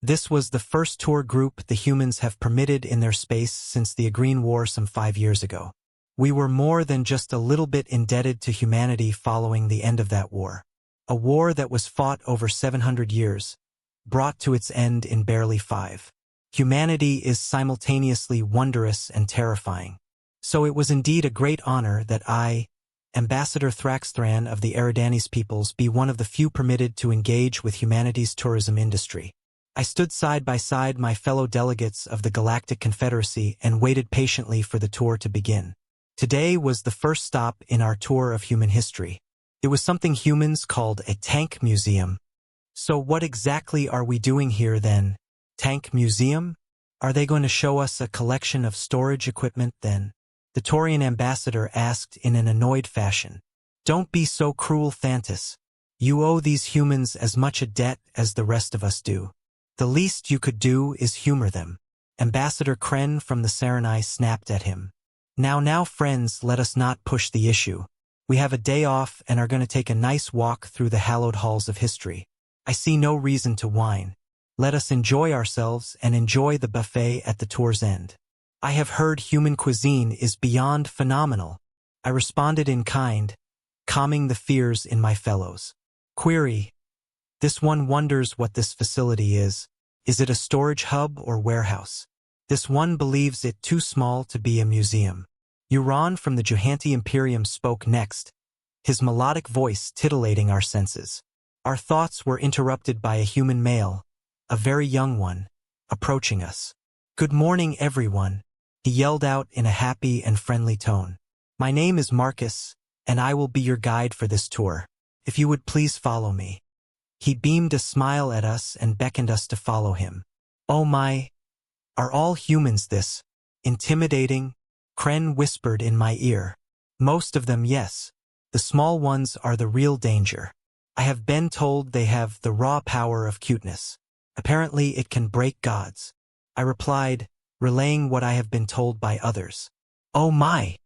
This was the first tour group the humans have permitted in their space since the Agreen War some 5 years ago. We were more than just a little bit indebted to humanity following the end of that war. A war that was fought over 700 years, brought to its end in barely 5. Humanity is simultaneously wondrous and terrifying. So it was indeed a great honor that I, Ambassador Thraxthran of the Eridanes peoples, be one of the few permitted to engage with humanity's tourism industry. I stood side by side my fellow delegates of the Galactic Confederacy and waited patiently for the tour to begin. Today was the first stop in our tour of human history. It was something humans called a tank museum. So what exactly are we doing here then? Tank museum? Are they going to show us a collection of storage equipment then? The Taurian ambassador asked in an annoyed fashion. Don't be so cruel, Thantis. You owe these humans as much a debt as the rest of us do. The least you could do is humor them. Ambassador Kren from the Serenai snapped at him. Now, friends, let us not push the issue. We have a day off and are going to take a nice walk through the hallowed halls of history. I see no reason to whine. Let us enjoy ourselves and enjoy the buffet at the tour's end. I have heard human cuisine is beyond phenomenal. I responded in kind, calming the fears in my fellows. Query. This one wonders what this facility is. Is it a storage hub or warehouse? This one believes it too small to be a museum. Euron from the Juhanti Imperium spoke next, his melodic voice titillating our senses. Our thoughts were interrupted by a human male, a very young one, approaching us. Good morning, everyone, he yelled out in a happy and friendly tone. My name is Marcus, and I will be your guide for this tour. If you would please follow me. He beamed a smile at us and beckoned us to follow him. Oh my, are all humans this intimidating? Kren whispered in my ear. Most of them, yes. The small ones are the real danger. I have been told they have the raw power of cuteness. Apparently it can break gods. I replied, relaying what I have been told by others. Oh my!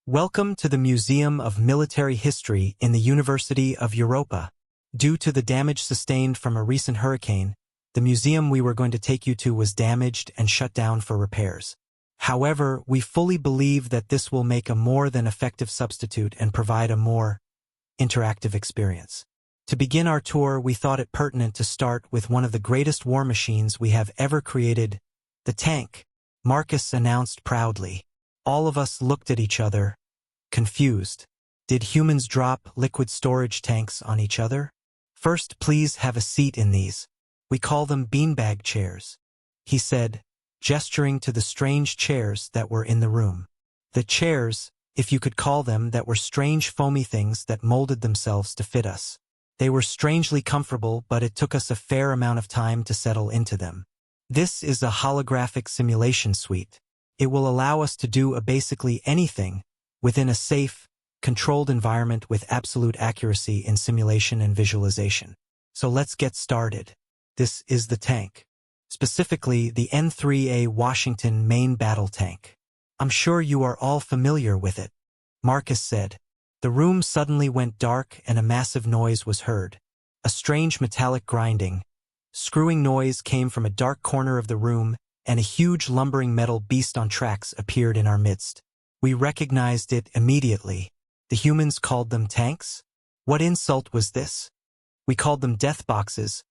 Welcome to the Museum of Military History in the University of Europa. Due to the damage sustained from a recent hurricane, the museum we were going to take you to was damaged and shut down for repairs. However, we fully believe that this will make a more than effective substitute and provide a more interactive experience. To begin our tour, we thought it pertinent to start with one of the greatest war machines we have ever created, the tank, Marcus announced proudly. All of us looked at each other, confused. Did humans drop liquid storage tanks on each other? First, please have a seat in these. We call them beanbag chairs, he said, gesturing to the strange chairs that were in the room. The chairs, if you could call them, that were strange foamy things that molded themselves to fit us. They were strangely comfortable, but it took us a fair amount of time to settle into them. This is a holographic simulation suite. It will allow us to do basically anything within a safe, controlled environment with absolute accuracy in simulation and visualization. So let's get started. This is the tank. Specifically, the N3A Washington main battle tank. I'm sure you are all familiar with it, Marcus said. The room suddenly went dark and a massive noise was heard. A strange metallic grinding, screwing noise came from a dark corner of the room, and a huge lumbering metal beast on tracks appeared in our midst. We recognized it immediately. The humans called them tanks? What insult was this? We called them death boxes,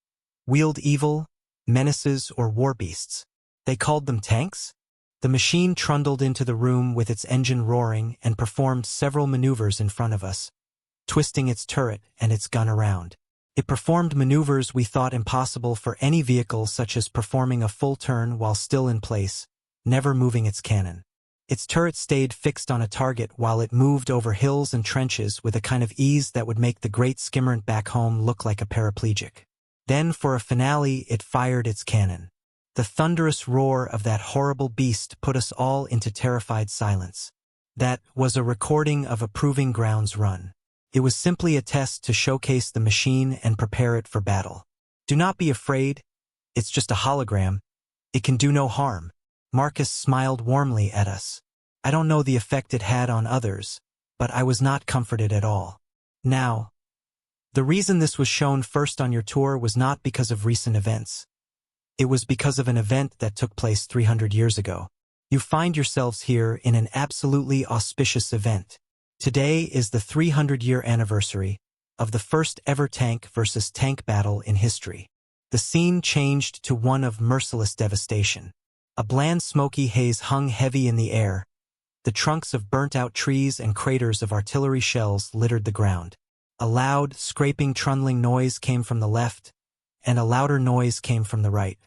wheeled evil, menaces, or war beasts. They called them tanks? The machine trundled into the room with its engine roaring and performed several maneuvers in front of us, twisting its turret and its gun around. It performed maneuvers we thought impossible for any vehicle, such as performing a full turn while still in place, never moving its cannon. Its turret stayed fixed on a target while it moved over hills and trenches with a kind of ease that would make the great skimmerant back home look like a paraplegic. Then, for a finale, it fired its cannon. The thunderous roar of that horrible beast put us all into terrified silence. That was a recording of a proving grounds run. It was simply a test to showcase the machine and prepare it for battle. Do not be afraid. It's just a hologram. It can do no harm. Marcus smiled warmly at us. I don't know the effect it had on others, but I was not comforted at all. Now, the reason this was shown first on your tour was not because of recent events. It was because of an event that took place 300 years ago. You find yourselves here in an absolutely auspicious event. Today is the 300-year anniversary of the first ever tank versus tank battle in history. The scene changed to one of merciless devastation. A bland smoky haze hung heavy in the air. The trunks of burnt-out trees and craters of artillery shells littered the ground. A loud, scraping, trundling noise came from the left, and a louder noise came from the right.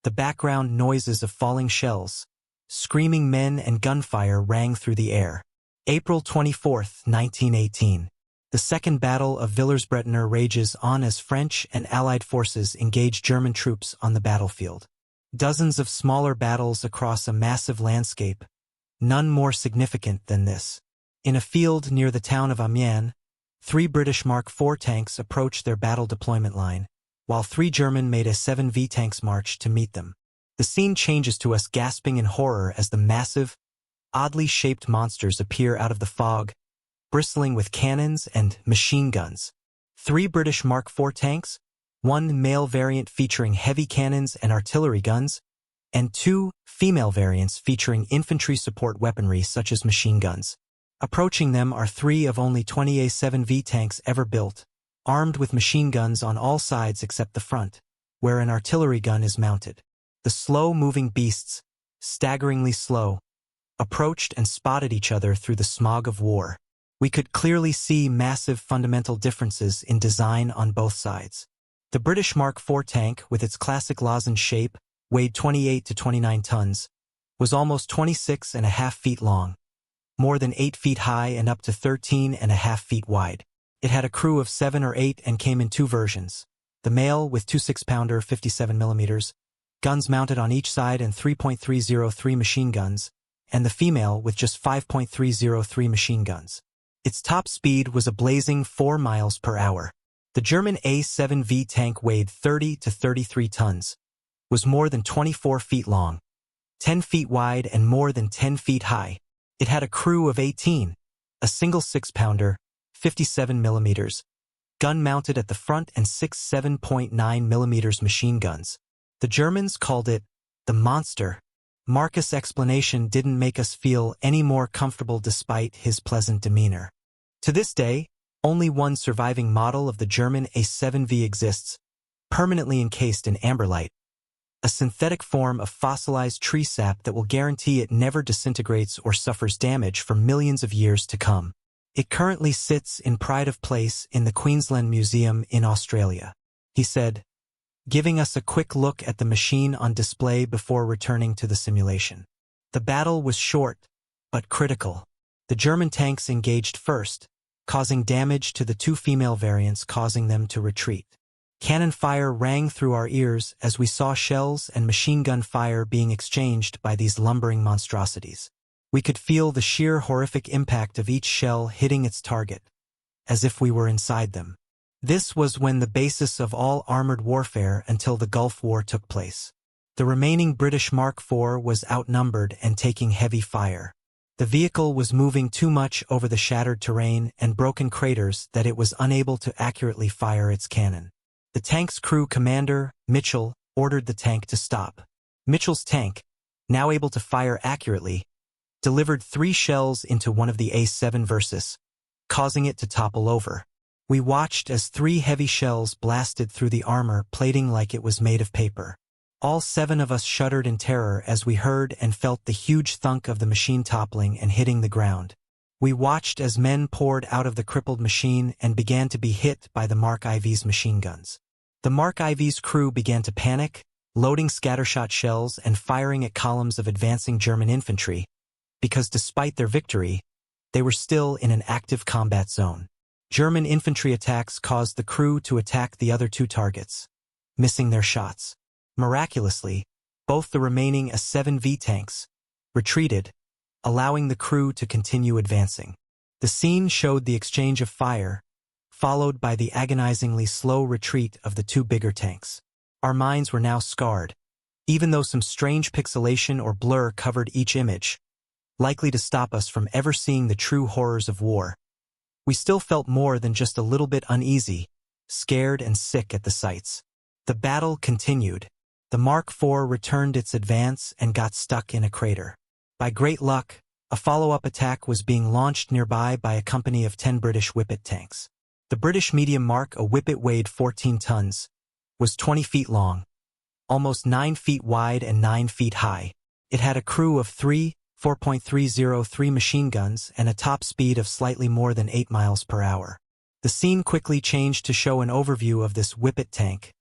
The background noises of falling shells, screaming men and gunfire rang through the air. April 24, 1918. The Second Battle of Villers-Bretonneux rages on as French and Allied forces engage German troops on the battlefield. Dozens of smaller battles across a massive landscape, none more significant than this. In a field near the town of Amiens, 3 British Mark IV tanks approached their battle deployment line, while 3 German made a 7V tanks march to meet them. The scene changes to us gasping in horror as the massive, oddly shaped monsters appear out of the fog, bristling with cannons and machine guns. 3 British Mark IV tanks, 1 male variant featuring heavy cannons and artillery guns, and 2 female variants featuring infantry support weaponry such as machine guns. Approaching them are 3 of only 20 A7V tanks ever built, armed with machine guns on all sides except the front, where an artillery gun is mounted. The slow-moving beasts, staggeringly slow, approached and spotted each other through the smog of war. We could clearly see massive fundamental differences in design on both sides. The British Mark IV tank, with its classic lozenge shape, weighed 28 to 29 tons, was almost 26.5 feet long, more than 8 feet high and up to 13.5 feet wide. It had a crew of 7 or 8 and came in 2 versions. The male with 2 6-pounder 57mm, guns mounted on each side and 3.303 machine guns, and the female with just 5.303 machine guns. Its top speed was a blazing 4 miles per hour. The German A7V tank weighed 30 to 33 tons, was more than 24 feet long, 10 feet wide and more than 10 feet high. It had a crew of 18, a single 6-pounder, 57mm, gun mounted at the front and 6 7.9mm machine guns. The Germans called it the Monster. Marcus' explanation didn't make us feel any more comfortable despite his pleasant demeanor. To this day, only one surviving model of the German A7V exists, permanently encased in amberlite, a synthetic form of fossilized tree sap that will guarantee it never disintegrates or suffers damage for millions of years to come. It currently sits in pride of place in the Queensland Museum in Australia, he said, giving us a quick look at the machine on display before returning to the simulation. The battle was short, but critical. The German tanks engaged first, causing damage to the 2 female variants, causing them to retreat. Cannon fire rang through our ears as we saw shells and machine gun fire being exchanged by these lumbering monstrosities. We could feel the sheer horrific impact of each shell hitting its target, as if we were inside them. This was when the basis of all armored warfare until the Gulf War took place. The remaining British Mark IV was outnumbered and taking heavy fire. The vehicle was moving too much over the shattered terrain and broken craters that it was unable to accurately fire its cannon. The tank's crew commander, Mitchell, ordered the tank to stop. Mitchell's tank, now able to fire accurately, delivered 3 shells into one of the A7 Versus, causing it to topple over. We watched as 3 heavy shells blasted through the armor plating like it was made of paper. All 7 of us shuddered in terror as we heard and felt the huge thunk of the machine toppling and hitting the ground. We watched as men poured out of the crippled machine and began to be hit by the Mark IV's machine guns. The Mark IV's crew began to panic, loading scattershot shells and firing at columns of advancing German infantry, because despite their victory, they were still in an active combat zone. German infantry attacks caused the crew to attack the other 2 targets, missing their shots. Miraculously, both the remaining A7V tanks retreated, allowing the crew to continue advancing. The scene showed the exchange of fire, followed by the agonizingly slow retreat of the 2 bigger tanks. Our minds were now scarred, even though some strange pixelation or blur covered each image, likely to stop us from ever seeing the true horrors of war. We still felt more than just a little bit uneasy, scared and sick at the sights. The battle continued. The Mark IV returned its advance and got stuck in a crater. By great luck, a follow-up attack was being launched nearby by a company of 10 British Whippet tanks. The British medium Mark, a Whippet weighed 14 tons, was 20 feet long, almost 9 feet wide and 9 feet high. It had a crew of 4.303 machine guns and a top speed of slightly more than 8 miles per hour. The scene quickly changed to show an overview of this Whippet tank,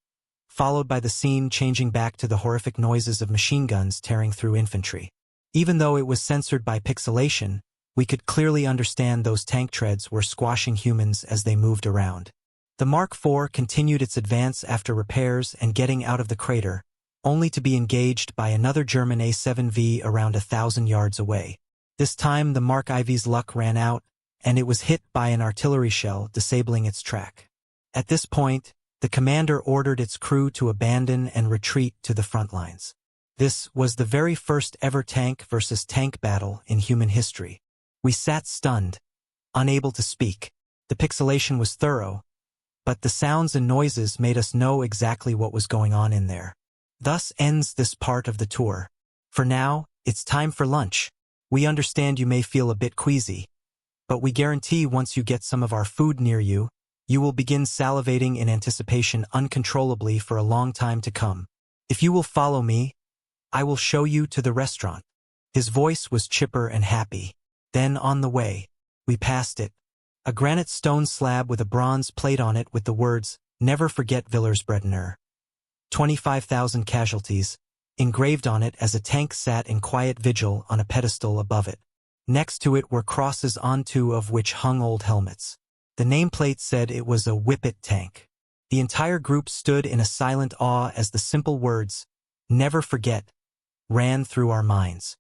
followed by the scene changing back to the horrific noises of machine guns tearing through infantry. Even though it was censored by pixelation, we could clearly understand those tank treads were squashing humans as they moved around. The Mark IV continued its advance after repairs and getting out of the crater, only to be engaged by another German A-7V around 1,000 yards away. This time the Mark IV's luck ran out, and it was hit by an artillery shell, disabling its track. At this point, the commander ordered its crew to abandon and retreat to the front lines. This was the very first ever tank versus tank battle in human history. We sat stunned, unable to speak. The pixelation was thorough, but the sounds and noises made us know exactly what was going on in there. Thus ends this part of the tour. For now, it's time for lunch. We understand you may feel a bit queasy, but we guarantee once you get some of our food near you, you will begin salivating in anticipation uncontrollably for a long time to come. If you will follow me, I will show you to the restaurant. His voice was chipper and happy. Then on the way, we passed it. A granite stone slab with a bronze plate on it with the words, "Never forget Villersbredener. 25,000 casualties," engraved on it as a tank sat in quiet vigil on a pedestal above it. Next to it were crosses on two of which hung old helmets. The nameplate said it was a Whippet tank. The entire group stood in a silent awe as the simple words, "Never forget," ran through our minds.